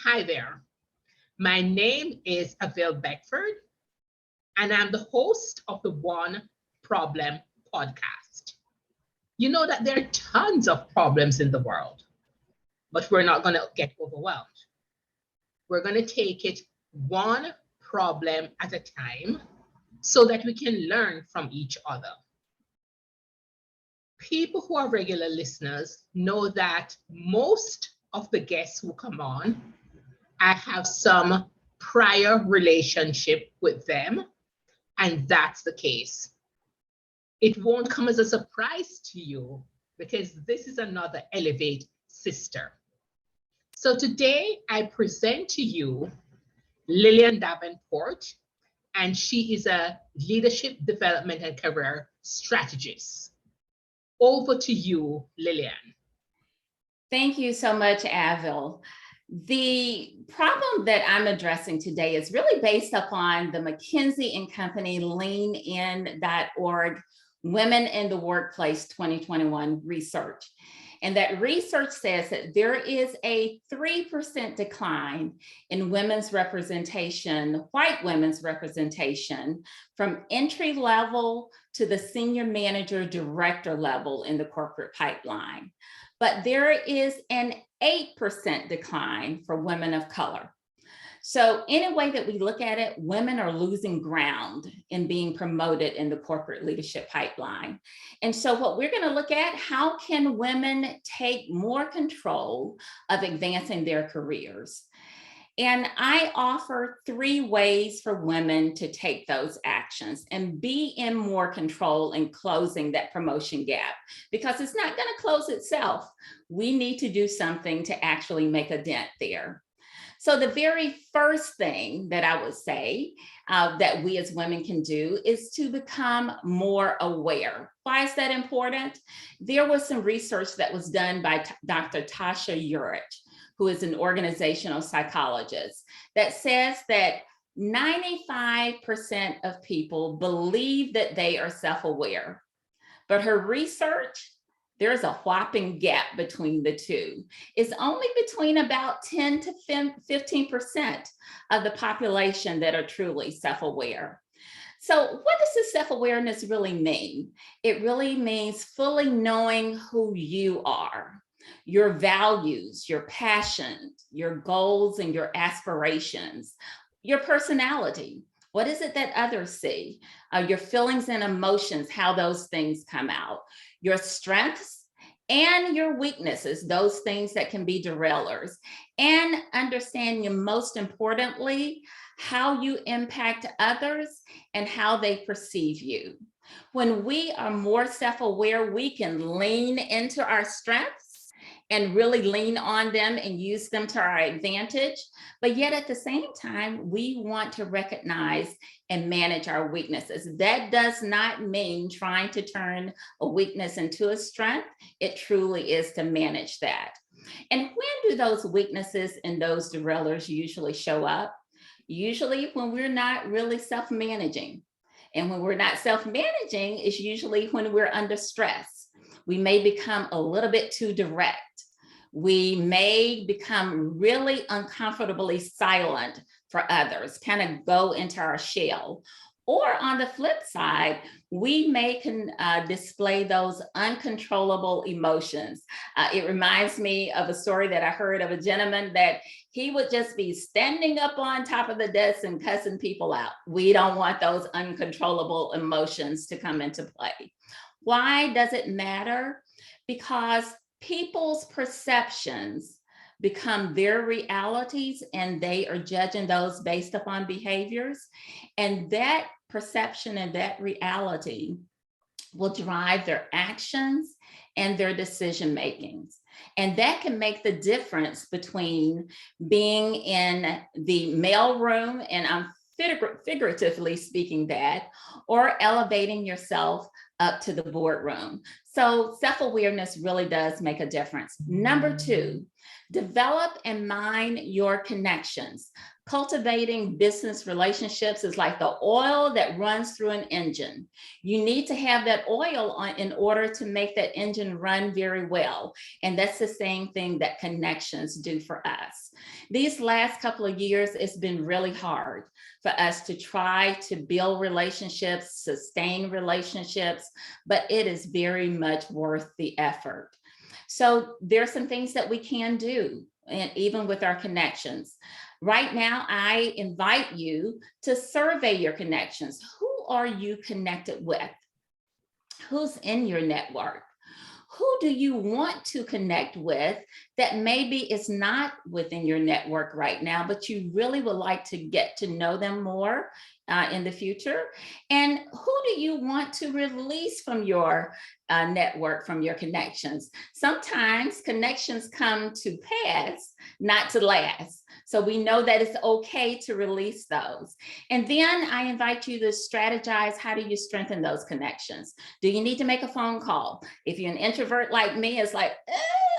Hi there. My name is Avil Beckford, and I'm the host of the One Problem podcast. You know that there are tons of problems in the world, but we're not going to get overwhelmed. We're going to take it one problem at a time so that we can learn from each other. People who are regular listeners know that most of the guests who come on, I have some prior relationship with them, and that's the case. It won't come as a surprise to you because this is another Elevate sister. So today I present to you Lillian Davenport, and she is a leadership development and career strategist. Over to you, Lillian. Thank you so much, Avil. The problem that I'm addressing today is really based upon the McKinsey and Company leanin.org Women in the Workplace 2021 research. And that research says that there is a 3% decline in women's representation, white women's representation, from entry level to the senior manager director level in the corporate pipeline. But there is an 8% decline for women of color. So any way that we look at it, women are losing ground in being promoted in the corporate leadership pipeline. And so what we're going to look at, how can women take more control of advancing their careers? And I offer 3 ways for women to take those actions and be in more control in closing that promotion gap, because it's not going to close itself. We need to do something to actually make a dent there. So the very first thing that I would say that we as women can do is to become more aware. Why is that important? There was some research that was done by Dr. Tasha Eurich, who is an organizational psychologist, that says that 95% of people believe that they are self-aware. But her research, there's a whopping gap between the two. It's only between about 10 to 15% of the population that are truly self-aware. So what does this self-awareness really mean? It really means fully knowing who you are, your values, your passions, your goals, and your aspirations, your personality. What is it that others see? Your feelings and emotions, how those things come out, your strengths and your weaknesses, those things that can be derailers, and understanding, most importantly, how you impact others and how they perceive you. When we are more self-aware, we can lean into our strengths and really lean on them and use them to our advantage. But yet at the same time, we want to recognize and manage our weaknesses. That does not mean trying to turn a weakness into a strength. It truly is to manage that. And when do those weaknesses and those derailers usually show up? Usually when we're not really self-managing. And when we're not self-managing, it's usually when we're under stress. We may become a little bit too direct. We may become really uncomfortably silent for others, kind of go into our shell. Or on the flip side, we may display those uncontrollable emotions. It reminds me of a story that I heard of a gentleman that he would just be standing up on top of the desk and cussing people out. We don't want those uncontrollable emotions to come into play. Why does it matter? Because people's perceptions become their realities, and they are judging those based upon behaviors. And that perception and that reality will drive their actions and their decision makings. And that can make the difference between being in the mail room, and I'm figuratively speaking that, or elevating yourself up to the boardroom. So self-awareness really does make a difference. Number two, develop and mine your connections. Cultivating business relationships is like the oil that runs through an engine. You need to have that oil on in order to make that engine run very well. And that's the same thing that connections do for us. These last couple of years, it's been really hard for us to try to build relationships, sustain relationships, but it is very much worth the effort. So there's some things that we can do, and even with our connections. Right now, I invite you to survey your connections. Who are you connected with? Who's in your network? Who do you want to connect with that maybe is not within your network right now, but you really would like to get to know them more in the future? And who do you want to release from your network, from your connections? Sometimes connections come to pass, not to last. So we know that it's okay to release those. And then I invite you to strategize. How do you strengthen those connections? Do you need to make a phone call? If you're an introvert like me, it's like,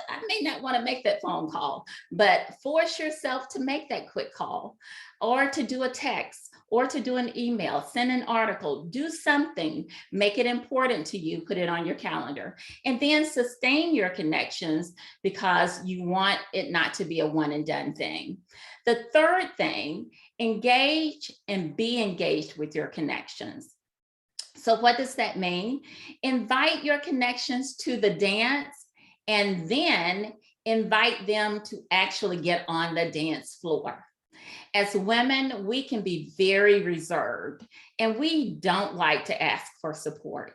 I may not want to make that phone call, but force yourself to make that quick call, or to do a text, or to do an email, send an article, do something, make it important to you, put it on your calendar, and then sustain your connections because you want it not to be a one and done thing. The third thing, engage and be engaged with your connections. So what does that mean? Invite your connections to the dance, and then invite them to actually get on the dance floor. As women, we can be very reserved and we don't like to ask for support.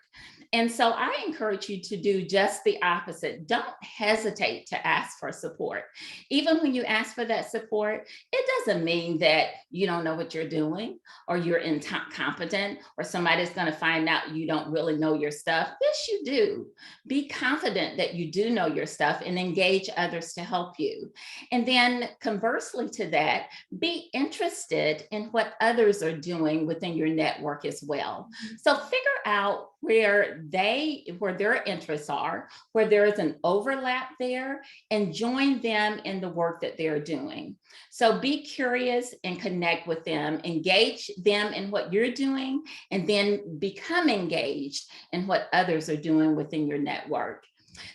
And so I encourage you to do just the opposite. Don't hesitate to ask for support. Even when you ask for that support, it doesn't mean that you don't know what you're doing, or you're incompetent, or somebody's going to find out you don't really know your stuff. Yes, you do. Be confident that you do know your stuff and engage others to help you. And then conversely to that, be interested in what others are doing within your network as well. So figure out where their interests are, where there is an overlap there, and join them in the work that they're doing. So be curious and connect with them, engage them in what you're doing, and then become engaged in what others are doing within your network.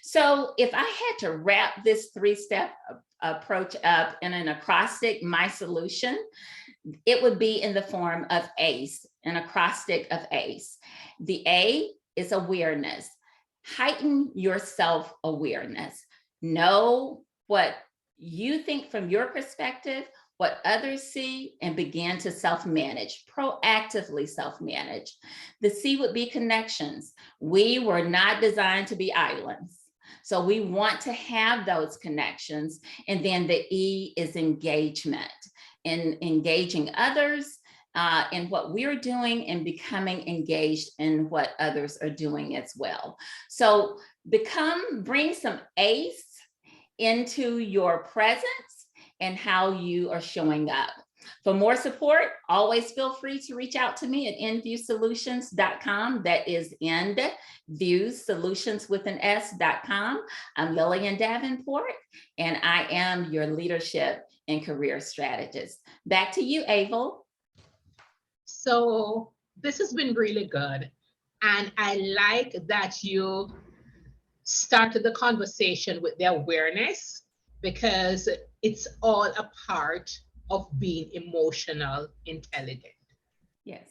So if I had to wrap this 3-step approach up in an acrostic, my solution, it would be in the form of ACE, an acrostic of ACE. The A is awareness. Heighten your self-awareness. Know what you think from your perspective, what others see, and begin to self-manage, proactively self-manage. The C would be connections. We were not designed to be islands. So we want to have those connections. And then the E is engagement, in engaging others in what we're doing and becoming engaged in what others are doing as well. So bring some ACE into your presence and how you are showing up. For more support, always feel free to reach out to me at endviewsolutions.com. That is endviewsolutions with an S.com. I'm Lillian Davenport, and I am your leadership and career strategist. Back to you, Avel. So this has been really good. And I like that you started the conversation with the awareness, because it's all a part of being emotional intelligent. Yes.